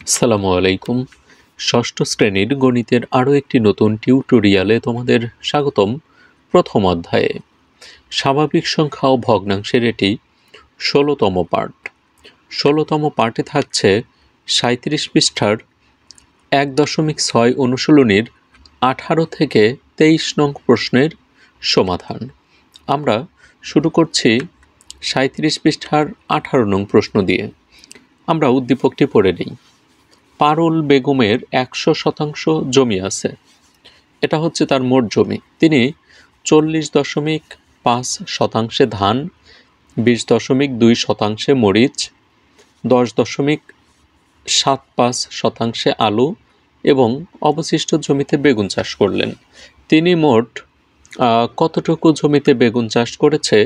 আসসালামু আলাইকুম। ষষ্ঠ শ্রেণীর গণিতের আরও একটি নতুন টিউটোরিয়ালে তোমাদের স্বাগতম। প্রথম অধ্যায়ে স্বাভাবিক সংখ্যা ও ভগ্নাংশের এটি ১৬তম পার্ট। ১৬তম পার্টে থাকছে ৩৭ পৃষ্ঠার ১.৬ অনুশীলনীর ১৮ থেকে ২৩ নং প্রশ্নের সমাধান। আমরা শুরু করছি ৩৭ পৃষ্ঠার ১৮ নং প্রশ্ন দিয়ে। আমরা উদ্দীপকটি পড়ে নিই। পারুল বেগমের ১০০% জমি আছে, এটা হচ্ছে তার মোট জমি। তিনি ৪০.৫% ধান, ২০.২% মরিচ, ১০.৭৫% আলু এবং অবশিষ্ট জমিতে বেগুন চাষ করলেন। তিনি মোট কতটুকু জমিতে বেগুন চাষ করেছে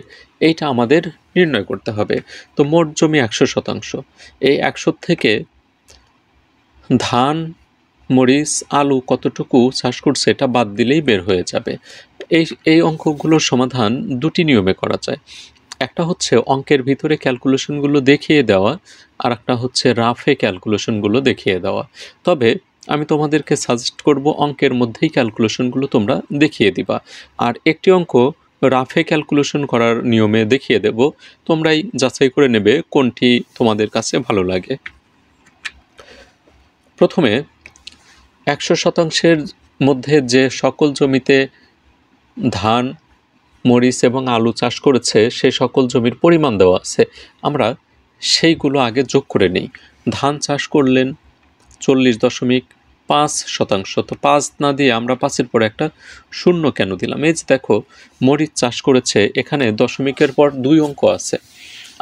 এইটা আমাদের নির্ণয় করতে হবে। তো মোট জমি ১০০%, এই ১০০ থেকে ধান, মরিচ, আলু কতটুকু চাষ করছে এটা বাদ দিলেই বের হয়ে যাবে। এই অঙ্কগুলোর সমাধান দুটি নিয়মে করা যায়। একটা হচ্ছে অঙ্কের ভিতরে ক্যালকুলেশনগুলো দেখিয়ে দেওয়া, আর একটা হচ্ছে রাফে ক্যালকুলেশনগুলো দেখিয়ে দেওয়া। তবে আমি তোমাদেরকে সাজেস্ট করব অঙ্কের মধ্যেই ক্যালকুলেশনগুলো তোমরা দেখিয়ে দিবা, আর একটি অঙ্ক রাফে ক্যালকুলেশন করার নিয়মে দেখিয়ে দেব। তোমরাই যাচাই করে নেবে কোনটি তোমাদের কাছে ভালো লাগে। প্রথমে ১০০%-এর মধ্যে যে সকল জমিতে ধান, মরিচ এবং আলু চাষ করেছে সে সকল জমির পরিমাণ দেওয়া আছে, আমরা সেইগুলো আগে যোগ করে নিই। ধান চাষ করলেন ৪০.৫%, তো ৫ না দিয়ে আমরা ৫-এর পরে একটা শূন্য কেন দিলাম? এই যে দেখো, মরিচ চাষ করেছে, এখানে দশমিকের পর ২ অঙ্ক আছে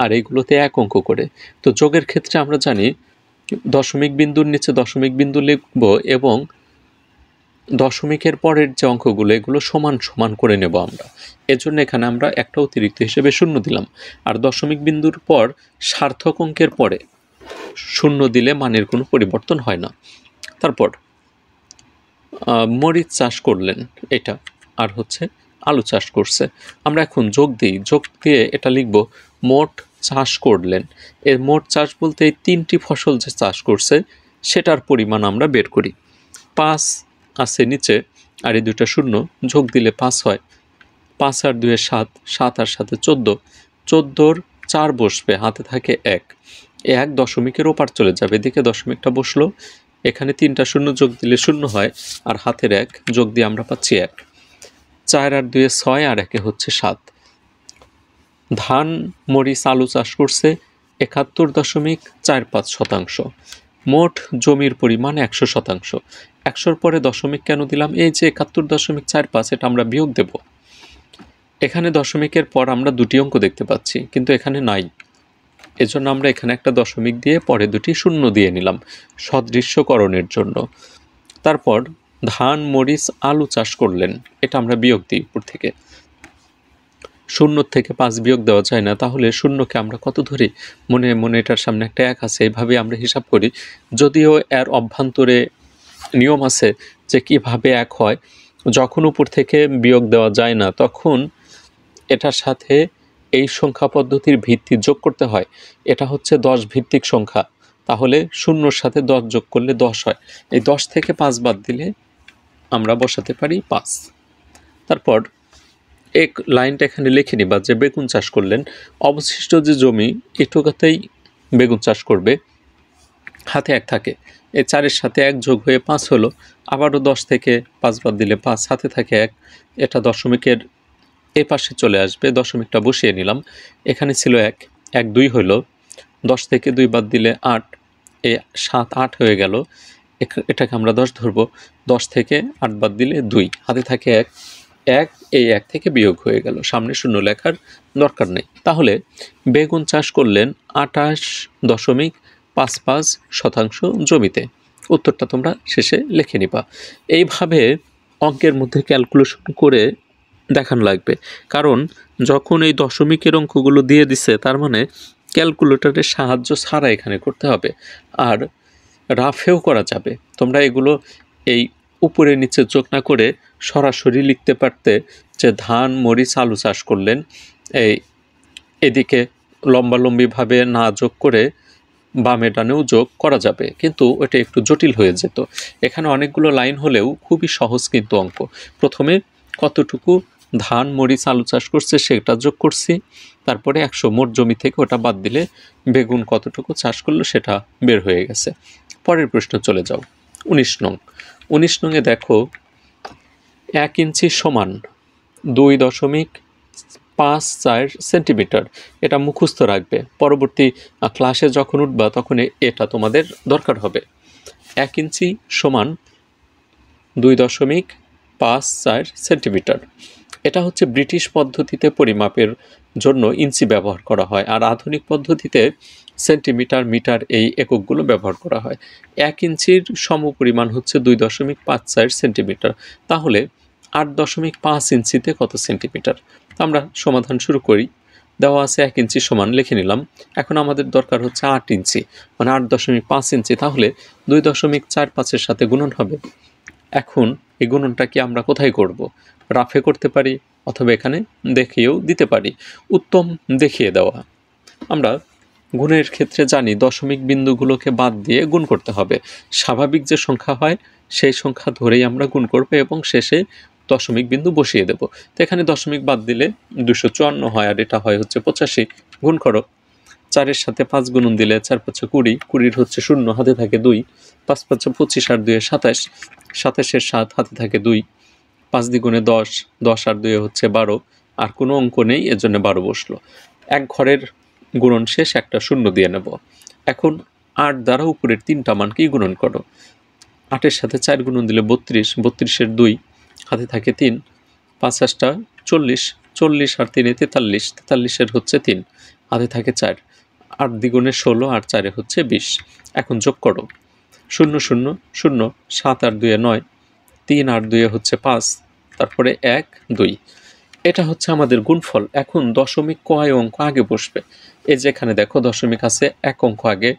আর এইগুলোতে ১ অঙ্ক করে। তো যোগের ক্ষেত্রে আমরা জানি দশমিক বিন্দুর নিচে দশমিক বিন্দু লিখব এবং দশমিকের পরের যে অঙ্কগুলো এগুলো সমান সমান করে নেব আমরা। এজন্য এখানে আমরা একটা অতিরিক্ত হিসেবে শূন্য দিলাম। আর দশমিক বিন্দুর পর সার্থক অঙ্কের পরে শূন্য দিলে মানের কোনো পরিবর্তন হয় না। তারপর মরিচ চাষ করলেন এটা, আর হচ্ছে আলু চাষ করছে। আমরা এখন যোগ দিই, যোগ দিয়ে এটা লিখব মোট চাষ করলেন। এর মোট চাষ বলতে এই ৩টি ফসল যে চাষ করছে সেটার পরিমাণ আমরা বের করি। ৫ আছে নিচে, আর এই দুইটা শূন্য, যোগ দিলে ৫ হয়। ৫ আর ২ এর ৭, ৭ আর ৭ 14, 14-র ৪ বসবে, হাতে থাকে ১, ১ দশমিকের ওপার চলে যাবে, এদিকে দশমিকটা বসলো। এখানে ৩টা শূন্য যোগ দিলে শূন্য হয়, আর হাতের ১ যোগ দিয়ে আমরা পাচ্ছি ১। ৪ আর ২ এ ৬, আর ১ হচ্ছে ৭। ধান, মরিচ, আলু চাষ করছে ৭১.৪৫%। মোট জমির পরিমাণ ১০০%। ১০০-র পরে দশমিক কেন দিলাম? এই যে ৭১.৪৫, এটা আমরা বিয়োগ দেব। এখানে দশমিকের পর আমরা দুটি অঙ্ক দেখতে পাচ্ছি, কিন্তু এখানে নাই, এজন্য আমরা এখানে একটা দশমিক দিয়ে পরে দুটি শূন্য দিয়ে নিলাম সদৃশ্যকরণের জন্য। তারপর ধান, মরিচ, আলু চাষ করলেন, এটা আমরা বিয়োগ দিই উপর থেকে। শূন্য থেকে ৫ বিয়োগ দেওয়া যায় না, তাহলে শূন্যকে আমরা কত ধরি? মনে মনে এটার সামনে একটা ১ আছে, এইভাবে আমরা হিসাব করি। যদিও এর অভ্যন্তরে নিয়ম আছে যে কিভাবে ১ হয়। যখন উপর থেকে বিয়োগ দেওয়া যায় না তখন এটার সাথে এই সংখ্যা পদ্ধতির ভিত্তি যোগ করতে হয়। এটা হচ্ছে ১০ ভিত্তিক সংখ্যা, তাহলে শূন্যর সাথে ১০ যোগ করলে ১০ হয়। এই ১০ থেকে ৫ বাদ দিলে আমরা বসাতে পারি ৫। তারপর এক লাইনটা এখানে লিখে নিবা যে বেগুন চাষ করলেন। অবশিষ্ট যে জমি এটুকুতেই বেগুন চাষ করবে, হাতে ১ থাকে, এই ৪-এর সাথে ১ যোগ হয়ে ৫ হলো। আবারও ১০ থেকে ৫ বাদ দিলে ৫, হাতে থাকে ১, এটা দশমিকের এই পাশে চলে আসবে, দশমিকটা বসিয়ে নিলাম। এখানে ছিল ১, ১ ২ হলো, ১০ থেকে ২ বাদ দিলে ৮, এ ৭ ৮ হয়ে গেল। এটাকে আমরা ১০ ধরবো, ১০ থেকে ৮ বাদ দিলে ২, হাতে থাকে ১, ১ এই ১ থেকে বিয়োগ হয়ে গেল, সামনে শূন্য লেখার দরকার নেই। তাহলে বেগুন চাষ করলেন ২৮.৫৫% জমিতে। উত্তরটা তোমরা শেষে লিখে নিবা। এইভাবে অঙ্কের মধ্যে ক্যালকুলেশন করে দেখানো লাগবে, কারণ যখন এই দশমিকের অঙ্কগুলো দিয়ে দিছে তার মানে ক্যালকুলেটরের সাহায্য ছাড়া এখানে করতে হবে, আর রাফেও করা যাবে। তোমরা এগুলো এই উপরে নিচে যোগ না করে সরাসরি লিখতে পারতে যে ধান, মরিচ, আলু চাষ করলেন, এই এদিকে লম্বালম্বিভাবে না যোগ করে বামে ডানেও যোগ করা যাবে, কিন্তু ওটা একটু জটিল হয়ে যেত। এখানে অনেকগুলো লাইন হলেও খুবই সহজ কিন্তু অঙ্ক। প্রথমে কতটুকু ধান, মরিচ, আলু চাষ করছে সেটা যোগ করছি, তারপরে 100 মোট জমি থেকে ওটা বাদ দিলে বেগুন কতটুকু চাষ করলো সেটা বের হয়ে গেছে। পরের প্রশ্ন চলে যাও, 19 নং। 19 নংয়ে দেখো 1 ইঞ্চি সমান 2.54 সেন্টিমিটার। এটা মুখস্থ রাখবে, পরবর্তী ক্লাসে যখন উঠবা তখন এটা তোমাদের দরকার হবে। 1 ইঞ্চি সমান 2.54 সেন্টিমিটার। এটা হচ্ছে ব্রিটিশ পদ্ধতিতে পরিমাপের জন্য ইঞ্চি ব্যবহার করা হয়, আর আধুনিক পদ্ধতিতে সেন্টিমিটার, মিটার এই এককগুলো ব্যবহার করা হয়। 1 ইঞ্চির সমপরিমাণ হচ্ছে 2.54 সেন্টিমিটার। তাহলে 8.5 ইঞ্চিতে কত সেন্টিমিটার? আমরা সমাধান শুরু করি। দেওয়া আছে 1 ইঞ্চি সমান, লিখে নিলাম। এখন আমাদের দরকার হচ্ছে 8 ইঞ্চি, মানে 8.5 ইঞ্চি। তাহলে 2.45-এর সাথে গুণন হবে। এখন এই গুণনটা কি আমরা কোথায় করব? রাফে করতে পারি, অথবা এখানে দেখিয়েও দিতে পারি। উত্তম দেখিয়ে দেওয়া। আমরা গুণের ক্ষেত্রে জানি দশমিক বিন্দুগুলোকে বাদ দিয়ে গুণ করতে হবে। স্বাভাবিক যে সংখ্যা হয় সেই সংখ্যা ধরেই আমরা গুণ করব এবং শেষে দশমিক বিন্দু বসিয়ে দেব। তো এখানে দশমিক বাদ দিলে 254 হয়, আর এটা হয় হচ্ছে 85। গুণ করো। 4-এর সাথে 5 গুণন দিলে 4×5 20, 20-র হচ্ছে 0, হাতে থাকে 2, 5×5 25, আর 2-এ 27, 27-এর 7, হাতে থাকে 2, 5 দ্বিগুণে 10, 10 আর 2-এ হচ্ছে 12, আর কোনো অঙ্ক নেই, এর জন্য 12 বসলো। এক ঘরের গুণন শেষ, একটা শূন্য দিয়ে নেব। এখন 8 দ্বারা উপরের 3টা মানকেই গুণন করো। 8-এর সাথে 4 গুণন দিলে 32, 32-এর 2, হাতে থাকে 3, 5×8 40, 40 আর 3-এ 43, 43-এর হচ্ছে 3, হাতে থাকে 4, 8 দ্বিগুণে 16, আর 4-এ হচ্ছে 20। এখন যোগ করো। 0 0 0, 7 আর 2-এ 9, 3 আর 2-এ হচ্ছে 5, তারপরে 1 2। এটা হচ্ছে আমাদের গুণফল। এখন দশমিক কয় অঙ্ক আগে বসবে? এই যে এখানে দেখো দশমিক আছে 1 অঙ্ক আগে,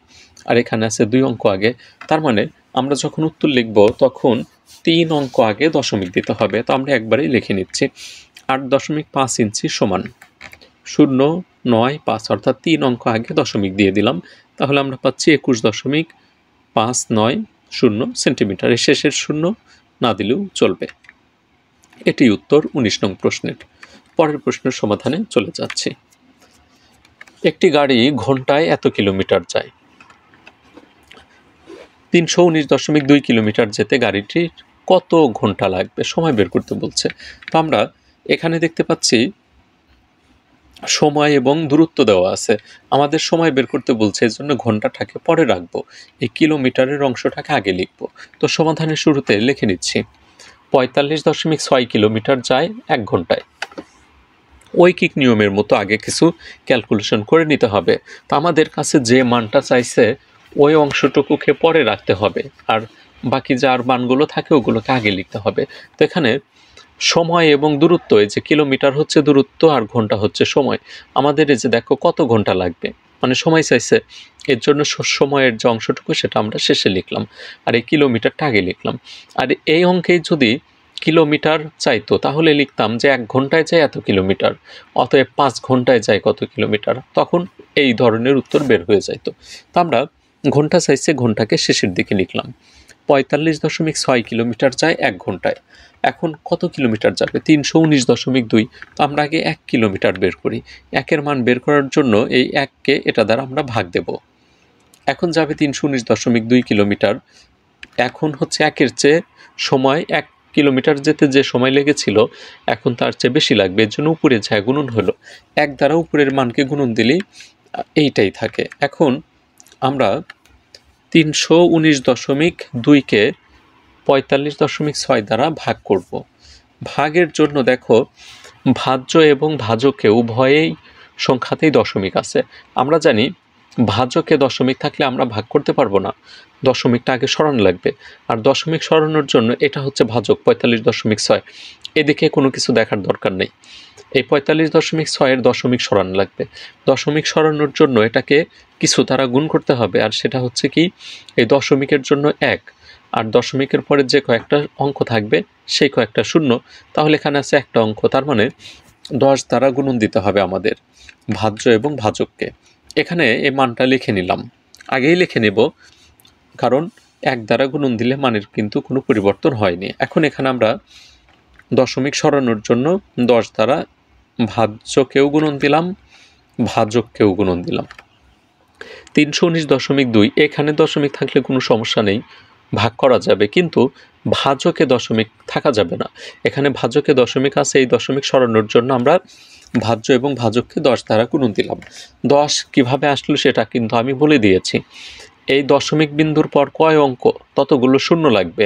আর এখানে আছে 2 অঙ্ক আগে। তার মানে আমরা যখন উত্তর লিখব তখন 3 অঙ্ক আগে দশমিক দিতে হবে। তো আমরা একবারেই লিখে নিচ্ছি। 8.5 ইঞ্চি সমান 0.95, অর্থাৎ 3 অঙ্ক আগে দশমিক দিয়ে দিলাম। তাহলে আমরা পাচ্ছি 21.590 সেন্টিমিটার। এর শেষের শূন্য না দিলেও চলবে। এটি উত্তর 19 নং প্রশ্নের। পরের প্রশ্নের সমাধানে চলে যাচ্ছি। একটি গাড়ি ঘন্টায় এত কিলোমিটার যায়। 319.2 কিলোমিটার যেতে গাড়িটির কত ঘন্টা লাগবে? সময় বের করতে বলছে। তো আমরা এখানে দেখতে পাচ্ছি সময় এবং দূরত্ব দেওয়া আছে। আমাদের সময় বের করতে বলছে, এর জন্য ঘন্টাটাকে পরে রাখবো, এই কিলোমিটারের অংশটাকে আগে লিখবো। তো সমাধানের শুরুতে লিখে নিচ্ছি 45.6 কিলোমিটার যায় 1 ঘন্টায়। ঐকিক নিয়মের মতো আগে কিছু ক্যালকুলেশন করে নিতে হবে। তো আমাদের কাছে যে মানটা চাইছে ওই অংশটুকুকে পরে রাখতে হবে, আর বাকি যে আর মানগুলো থাকে ওগুলোকে আগে লিখতে হবে। তো এখানে সময় এবং দূরত্ব, এই যে কিলোমিটার হচ্ছে দূরত্ব আর ঘন্টা হচ্ছে সময়। আমাদের এই যে দেখো কত ঘন্টা লাগবে, মানে সময় চাইছে, এর জন্য সময়ের যে অংশটুকু সেটা আমরা শেষে লিখলাম, আর এই কিলোমিটারটা আগে লিখলাম। আর এই অঙ্কে যদি কিলোমিটার চাইতো তাহলে লিখতাম যে 1 ঘন্টায় যায় এত কিলোমিটার, অতএব 5 ঘন্টায় যায় কত কিলোমিটার, তখন এই ধরনের উত্তর বের হয়ে যাইতো। তো আমরা ঘন্টা চাইছে, ঘন্টাকে শেষের দিকে লিখলাম। 45.6 কিলোমিটার যায় 1 ঘন্টায়। এখন কত কিলোমিটার যাবে? 319.2। তো আমরা আগে 1 কিলোমিটার বের করি। 1-এর মান বের করার জন্য এই 1-কে এটা দ্বারা আমরা ভাগ দেব। এখন যাবে 319.2 কিলোমিটার। এখন হচ্ছে 1-এর চেয়ে সময় 1 কিলোমিটার যেতে যে সময় লেগেছিল এখন তার চেয়ে বেশি লাগবে, এর জন্য উপরে যায় গুণন হলো। 1 দ্বারা উপরের মানকে গুণন দিলেই এইটাই থাকে। এখন আমরা 319.2-কে 45.6 দ্বারা ভাগ করব। ভাগের জন্য দেখো ভাজ্য এবং ভাজকে উভয়েই সংখ্যাতেই দশমিক আছে। আমরা জানি ভাজকে দশমিক থাকলে আমরা ভাগ করতে পারবো না, দশমিকটা আগে সরানো লাগবে। আর দশমিক সরানোর জন্য এটা হচ্ছে ভাজক 45.6, এদিকে কোনো কিছু দেখার দরকার নেই। এই 45.6-এর দশমিক সরানো লাগবে। দশমিক সরানোর জন্য এটাকে কিছু দ্বারা গুণ করতে হবে, আর সেটা হচ্ছে কি, এই দশমিকের জন্য 1, আর দশমিকের পরে যে কয়েকটা অঙ্ক থাকবে সেই কয়েকটা শূন্য। তাহলে এখানে আছে একটা অঙ্ক, তার মানে 10 দ্বারা গুণন দিতে হবে আমাদের ভাজ্য এবং ভাজককে। এখানে এই মানটা লিখে নিলাম। আগেই লিখে নেব, কারণ 1 দ্বারা গুণন দিলে মানের কিন্তু কোনো পরিবর্তন হয়নি। এখন এখানে আমরা দশমিক সরানোর জন্য 10 দ্বারা ভাজ্যকেও গুণন দিলাম, ভাজককেও গুণন দিলাম। 319.2, এখানে দশমিক থাকলে কোনো সমস্যা নেই, ভাগ করা যাবে, কিন্তু ভাজকে দশমিক থাকা যাবে না। এখানে ভাজকে দশমিক আছে, এই দশমিক সরানোর জন্য আমরা ভাজ্য এবং ভাজককে 10 দ্বারা গুণন দিলাম। 10 কিভাবে আসলো সেটা কিন্তু আমি বলে দিয়েছি। এই দশমিক বিন্দুর পর কয় অঙ্ক ততগুলো শূন্য লাগবে,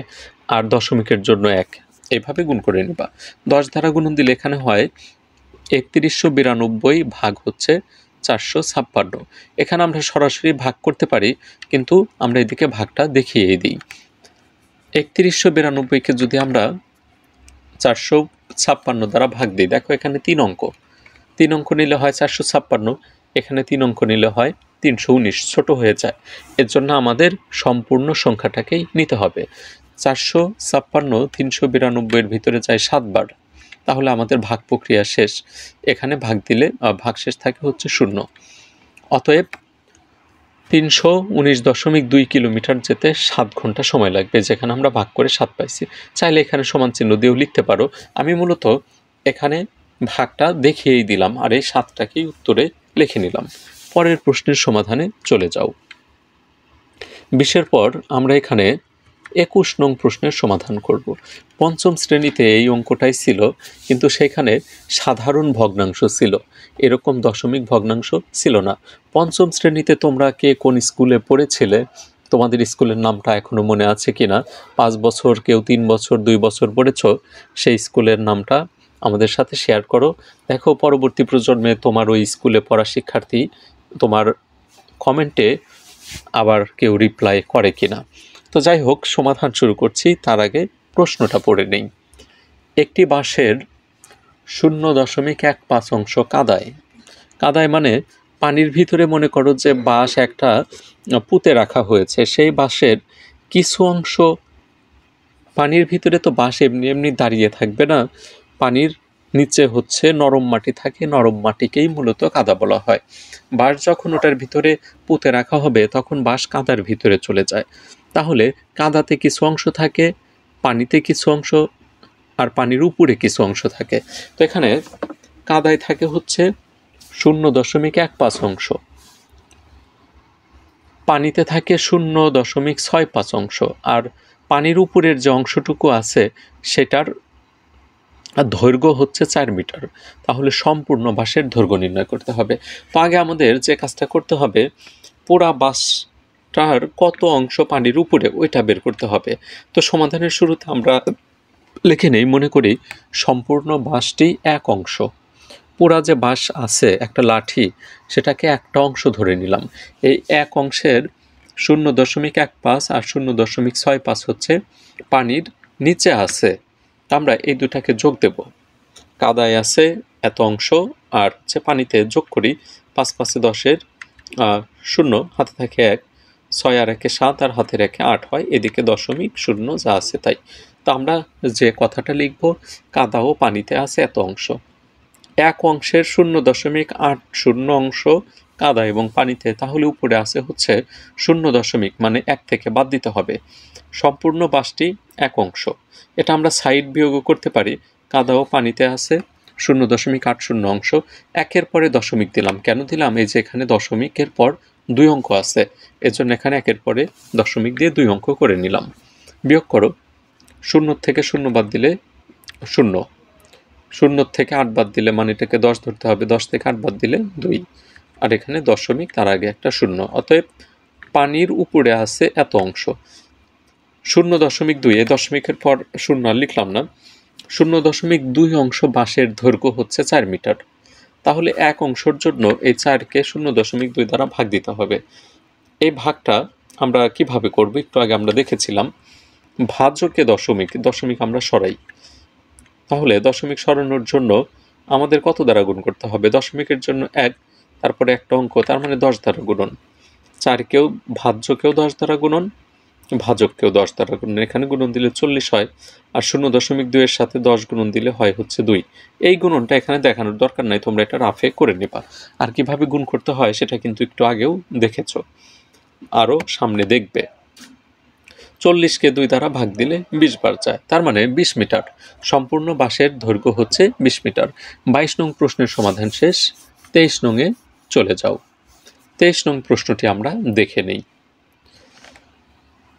আর দশমিকের জন্য 1, এইভাবে গুণ করে নিবা। 10 দ্বারা গুণন দিলে এখানে হয় 3192 ভাগ হচ্ছে 456। এখানে আমরা সরাসরি ভাগ করতে পারি, কিন্তু আমরা এদিকে ভাগটা দেখিয়ে দিই। 3192কে যদি আমরা 456 দ্বারা ভাগ দিই, দেখো এখানে 3 অঙ্ক, 3 অঙ্ক নিলে হয় 456, এখানে 3 অঙ্ক নিলে হয় 319, ছোট হয়ে যায়। এর জন্য আমাদের সম্পূর্ণ সংখ্যাটাকেই নিতে হবে। 456 392-এর ভিতরে যায় 7 বার, তাহলে আমাদের ভাগ প্রক্রিয়া শেষ। এখানে ভাগ দিলে ভাগশেষ থাকে হচ্ছে 0। অতএব 319.2 কিলোমিটার যেতে 7 ঘন্টা সময় লাগবে, যেখানে আমরা ভাগ করে 7 পাইছি। চাইলে এখানে সমান চিহ্ন দিয়েও লিখতে পারো। আমি মূলত এখানে ভাগটা দেখিয়েই দিলাম, আর এই 7টাকেই উত্তরে লিখে নিলাম। পরের প্রশ্নের সমাধানে চলে যাও। 20-এর পর আমরা এখানে 21 নং প্রশ্নের সমাধান করব। পঞ্চম শ্রেণীতে এই অঙ্কটাই ছিল, কিন্তু সেখানে সাধারণ ভগ্নাংশ ছিল, এরকম দশমিক ভগ্নাংশ ছিল না। পঞ্চম শ্রেণীতে তোমরা কে কোন স্কুলে পড়েছিলে, তোমাদের স্কুলের নামটা এখনও মনে আছে কিনা? 5 বছর, কেউ 3 বছর, 2 বছর পড়েছ, সেই স্কুলের নামটা আমাদের সাথে শেয়ার করো। দেখো পরবর্তী প্রজন্মে তোমার ওই স্কুলে পড়া শিক্ষার্থী তোমার কমেন্টে আবার কেউ রিপ্লাই করে কিনা। তো যাই হোক, সমাধান শুরু করছি, তার আগে প্রশ্নটা পড়ে নেই। একটি বাঁশের 0.15 অংশ কাদায়, কাদায় মানে পানির ভিতরে মনে করো যে বাঁশ একটা পুঁতে রাখা হয়েছে, সেই বাঁশের কিছু অংশ পানির ভিতরে, তো বাঁশ এমনি এমনি দাঁড়িয়ে থাকবে না, পানির নিচে হচ্ছে নরম মাটি থাকে, নরম মাটিকেই মূলত কাদা বলা হয়। বাঁশ যখন ওটার ভিতরে পুঁতে রাখা হবে তখন বাঁশ কাদার ভিতরে চলে যায়। তাহলে কাদাতে কিছু অংশ থাকে, পানিতে কিছু অংশ, আর পানির উপরে কিছু অংশ থাকে। তো এখানে কাদায় থাকে হচ্ছে 0.15 অংশ, পানিতে থাকে 0.65 অংশ, আর পানির উপরের যে অংশটুকু আছে সেটার দৈর্ঘ্য হচ্ছে 4 মিটার। তাহলে সম্পূর্ণ বাঁশের দৈর্ঘ্য নির্ণয় করতে হবে। তো আগে আমাদের যে কাজটা করতে হবে, পুরা বাঁশটার কত অংশ পানির উপরে ওইটা বের করতে হবে। তো সমাধানের শুরুতে আমরা লিখে নেই, মনে করি সম্পূর্ণ বাঁশটি 1 অংশ। পুরা যে বাঁশ আছে একটা লাঠি, সেটাকে একটা অংশ ধরে নিলাম। এই 1 অংশের 0.15 আর 0.65 হচ্ছে পানির নিচে আছে। আমরা এই দুটাকে যোগ দেব। কাদায় আছে এত অংশ, আর যে পানিতে যোগ করি 5 5 10-এর 0, হাতে থাকে 1, 6 আর 1 7, আর হাতের 1 8 হয়, এদিকে দশমিক 0 যা আছে তাই। তো আমরা যে কথাটা লিখব, কাদা ও পানিতে আছে এত অংশ। 1 অংশের 0.80 অংশ কাদা এবং পানিতে, তাহলে উপরে আছে হচ্ছে 0 মানে 1 থেকে বাদ দিতে হবে। সম্পূর্ণ বাঁশটি 1 অংশ, এটা আমরা সাইড বিয়োগও করতে পারি। কাদা ও পানিতে আছে 0.80 অংশ, 1-এর পরে দশমিক দিলাম। কেন দিলাম? এই যে এখানে দশমিকের পর 2 অঙ্ক আছে, এজন্য এখানে 1-এর পরে দশমিক দিয়ে 2 অঙ্ক করে নিলাম। বিয়োগ করো, 0 থেকে 0 বাদ দিলে 0, 0 থেকে 8 বাদ দিলে, মানে এটাকে 10 ধরতে হবে, 10 থেকে 8 বাদ দিলে 2, আর এখানে দশমিক, তার আগে একটা 0। অতএব পানির উপরে আছে এত অংশ। 0.2, এই দশমিকের পর 0 আর লিখলাম না। 0.2 অংশ বাঁশের দৈর্ঘ্য হচ্ছে 4 মিটার। তাহলে 1 অংশের জন্য এই 4-কে 0.2 দ্বারা ভাগ দিতে হবে। এই ভাগটা আমরা কিভাবে করব, একটু আগে আমরা দেখেছিলাম। ভাজকে দশমিক, দশমিক আমরা সরাই। তাহলে দশমিক সরানোর জন্য আমাদের কত দ্বারা গুণ করতে হবে? দশমিকের জন্য 1, তারপরে একটা অঙ্ক, তার মানে 10 দ্বারা গুণন। 4-কেও ভাজ্যকেও 10 দ্বারা গুণন, ভাজককেও 10 দ্বারা গুণন। এখানে গুণন দিলে 40 হয়, আর 0.2-এর সাথে 10 গুণন দিলে হয় হচ্ছে 2। এই গুণনটা এখানে দেখানোর দরকার নাই, তোমরা এটা রাফে করে নেবা। আর কিভাবে গুণ করতে হয় সেটা কিন্তু একটু আগেও দেখেছো। আরও সামনে দেখবে। 40কে 2 দ্বারা ভাগ দিলে 20 বার যায়, তার মানে 20 মিটার। সম্পূর্ণ বাঁশের দৈর্ঘ্য হচ্ছে 20 মিটার। 22 নং প্রশ্নের সমাধান শেষ। 23 নংয়ে চলে যাও। 23 নং প্রশ্নটি আমরা দেখে নেই।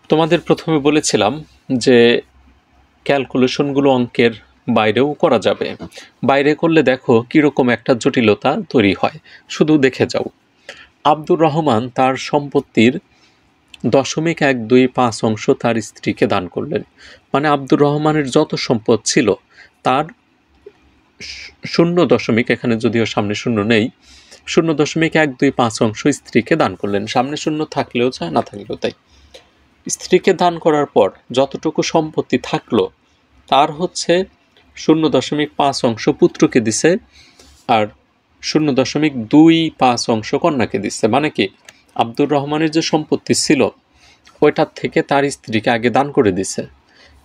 তোমাদের প্রথমে বলেছিলাম যে ক্যালকুলেশনগুলো অঙ্কের বাইরেও করা যাবে। বাইরে করলে দেখো কীরকম একটা জটিলতা তৈরি হয়, শুধু দেখে যাও। আব্দুর রহমান তার সম্পত্তির 0.125 অংশ তার স্ত্রীকে দান করলেন। মানে আব্দুর রহমানের যত সম্পদ ছিল তার 0. এখানে যদিও সামনে শূন্য নেই, 0.125 অংশ স্ত্রীকে দান করলেন। সামনে শূন্য থাকলেও যা, না থাকলেও তাই। স্ত্রীকে দান করার পর যতটুকু সম্পত্তি থাকলো তার হচ্ছে 0.5 অংশ পুত্রকে দিছে, আর 0.25 অংশ কন্যাকে দিচ্ছে। মানে কি, আব্দুর রহমানের যে সম্পত্তি ছিল ওইটার থেকে তার স্ত্রীকে আগে দান করে দিছে।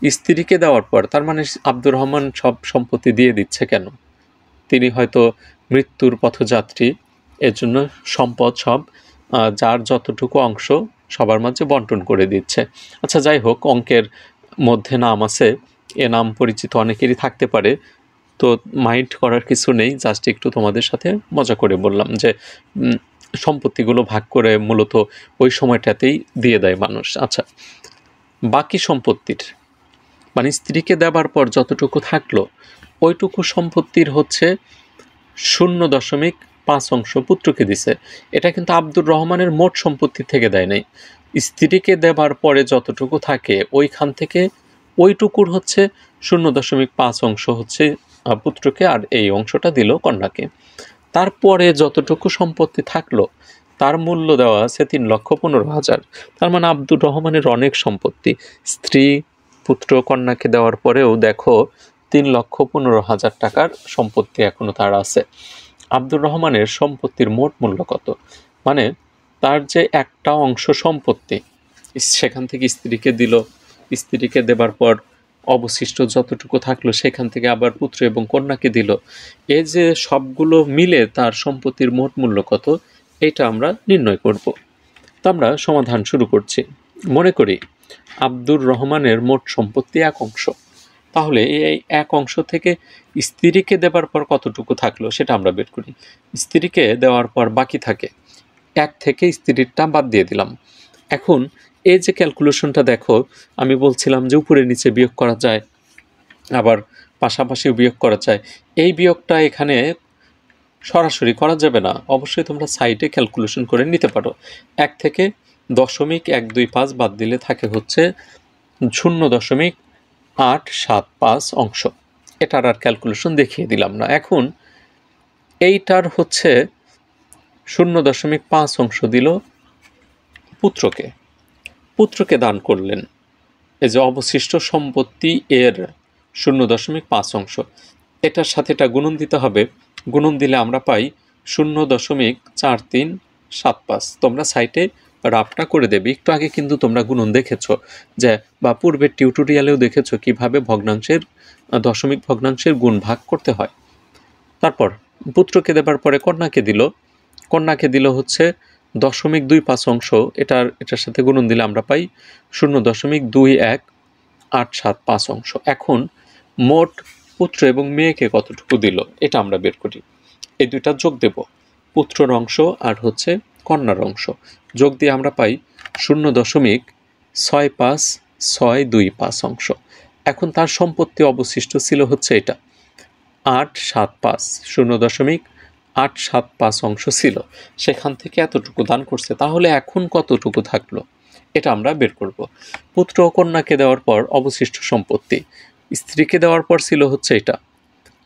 স্ত্রীকে দেওয়ার পর তার মানে আব্দুর রহমান সব সম্পত্তি দিয়ে দিচ্ছে কেন? তিনি হয়তো মৃত্যুর পথযাত্রী, এর জন্য সম্পদ সব যার যতটুকু অংশ সবার মাঝে বন্টন করে দিচ্ছে। আচ্ছা যাই হোক, অঙ্কের মধ্যে নাম আছে, এ নাম পরিচিত অনেকেরই থাকতে পারে, তো মাইন্ড করার কিছু নেই, জাস্ট একটু তোমাদের সাথে মজা করে বললাম যে সম্পত্তিগুলো ভাগ করে মূলত ওই সময়টাতেই দিয়ে দেয় মানুষ। আচ্ছা, বাকি সম্পত্তির মানে স্ত্রীকে দেবার পর যতটুকু থাকলো ওইটুকু সম্পত্তির হচ্ছে 0.5 অংশ পুত্রকে দিছে। এটা কিন্তু আব্দুর রহমানের মোট সম্পত্তি থেকে দেয় নাই, স্ত্রীকে দেবার পরে যতটুকু থাকে ওইখান থেকে ওইটুকুর হচ্ছে 0.5 অংশ হচ্ছে পুত্রকে, আর এই অংশটা দিল কন্যাকে। তারপরে যতটুকু সম্পত্তি থাকলো তার মূল্য দেওয়া আছে 3,15,000। তার মানে আব্দুর রহমানের অনেক সম্পত্তি, স্ত্রী পুত্র কন্যাকে দেওয়ার পরেও দেখো 3,15,000 টাকার সম্পত্তি এখনো তার আছে। আব্দুর রহমানের সম্পত্তির মোট মূল্য কত? মানে তার যে একটা অংশ সম্পত্তি সেখান থেকে স্ত্রীকে দিল, স্ত্রীকে দেবার পর অবশিষ্ট যতটুকু থাকলো সেখান থেকে আবার পুত্র এবং কন্যাকে দিল, এই যে সবগুলো মিলে তার সম্পত্তির মোট মূল্য কত এটা আমরা নির্ণয় করব। তো আমরা সমাধান শুরু করছি। মনে করি আব্দুর রহমানের মোট সম্পত্তি 1 অংশ, তাহলে এই 1 অংশ থেকে স্ত্রীকে দেবার পর কতটুকু থাকলো সেটা আমরা বের করি। স্ত্রীকে দেওয়ার পর বাকি থাকে 1 থেকে স্ত্রীরটা বাদ দিয়ে দিলাম। এখন এই যে ক্যালকুলেশনটা দেখো, আমি বলছিলাম যে উপরে নিচে বিয়োগ করা যায়, আবার পাশাপাশিও বিয়োগ করা যায়। এই বিয়োগটা এখানে সরাসরি করা যাবে না, অবশ্যই তোমরা সাইডে ক্যালকুলেশন করে নিতে পারো। 1 থেকে 0.125 বাদ দিলে থাকে হচ্ছে 0.875 অংশ। এটার আর ক্যালকুলেশন দেখিয়ে দিলাম না। এখন এইটার হচ্ছে 0.5 অংশ দিল পুত্রকে, পুত্রকে দান করলেন। এই যে অবশিষ্ট সম্পত্তি এর 0.5 অংশ, এটার সাথে এটা গুণন দিতে হবে। গুণন দিলে আমরা পাই 0.4375। তোমরা সাইটে রাফটা করে দেবে। একটু আগে কিন্তু তোমরা গুণন দেখেছো যে, বা পূর্বের টিউটোরিয়ালেও দেখেছো কিভাবে ভগ্নাংশের দশমিক ভগ্নাংশের গুণ ভাগ করতে হয়। তারপর পুত্রকে দেবার পরে কন্যাকে দিল হচ্ছে 0.25 অংশ, এটার সাথে গুণন দিলে আমরা পাই 0.21875 অংশ। এখন মোট পুত্র এবং মেয়েকে কতটুকু দিল এটা আমরা বের করি। এই দুইটা যোগ দেব, পুত্রর অংশ আর হচ্ছে কন্যার অংশ, যোগ দিয়ে আমরা পাই 0.65625 অংশ। এখন তার সম্পত্তি অবশিষ্ট ছিল হচ্ছে এটা 875, 0.875 অংশ ছিল, সেখান থেকে এতটুকু দান করছে। তাহলে এখন কতটুকু থাকলো এটা আমরা বের করব। পুত্র ও কন্যাকে দেওয়ার পর অবশিষ্ট সম্পত্তি, স্ত্রীকে দেওয়ার পর ছিল হচ্ছে এটা,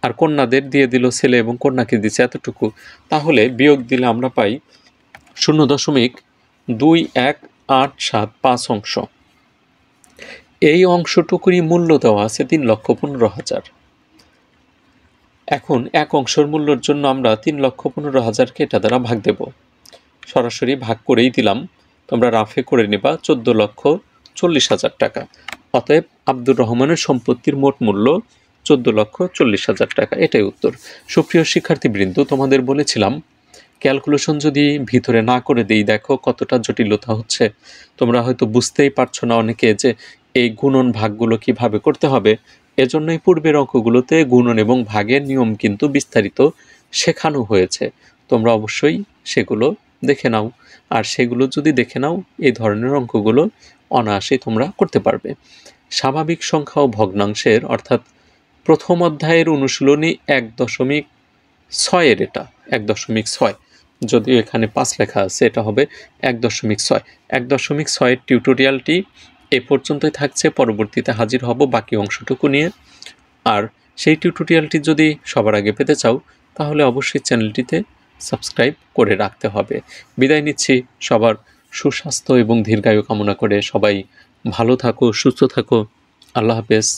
আর কন্যাদের দিয়ে দিল, ছেলে এবং কন্যাকে দিচ্ছে এতটুকু। তাহলে বিয়োগ দিলে আমরা পাই 0.2185 অংশ। এই অংশটুকুরই মূল্য দেওয়া আছে 3,15,000। এখন 1 অংশের মূল্যের জন্য আমরা 3,15,000কে এটা দ্বারা ভাগ দেব। সরাসরি ভাগ করেই দিলাম, তোমরা রাফে করে নেবা 14,40,000 টাকা। অতএব আব্দুর রহমানের সম্পত্তির মোট মূল্য 14,40,000 টাকা। এটাই উত্তর। সুপ্রিয় শিক্ষার্থীবৃন্দ, তোমাদের বলেছিলাম ক্যালকুলেশন যদি ভিতরে না করে দিই, দেখো কতটা জটিলতা হচ্ছে। তোমরা হয়তো বুঝতেই পারছো না অনেকে যে এই গুণন ভাগগুলো কিভাবে করতে হবে। এজন্যই পূর্বের অঙ্কগুলোতে গুণন এবং ভাগের নিয়ম কিন্তু বিস্তারিত শেখানো হয়েছে। তোমরা অবশ্যই সেগুলো দেখে নাও, আর সেগুলো যদি দেখে নাও এই ধরনের অঙ্কগুলো অনায়াসেই তোমরা করতে পারবে। স্বাভাবিক সংখ্যা ও ভগ্নাংশের অর্থাৎ প্রথম অধ্যায়ের অনুশীলনী 1.6 এটা 1.6, যদিও এখানে 5 লেখা আছে, এটা হবে 1.6। 1.6 টিউটোরিয়ালটি এ পর্যন্তই থাকছে। পরবর্তীতে হাজির হব বাকি অংশটুকু নিয়ে। আর সেই টিউটোরিয়ালটি যদি সবার আগে পেতে চাও তাহলে অবশ্যই চ্যানেলটিতে সাবস্ক্রাইব করে রাখতে হবে। বিদায় নিচ্ছি, সবার সুস্বাস্থ্য এবং দীর্ঘায়ু কামনা করে। সবাই ভালো থাকো, সুস্থ থাকো। আল্লাহ হাফেজ।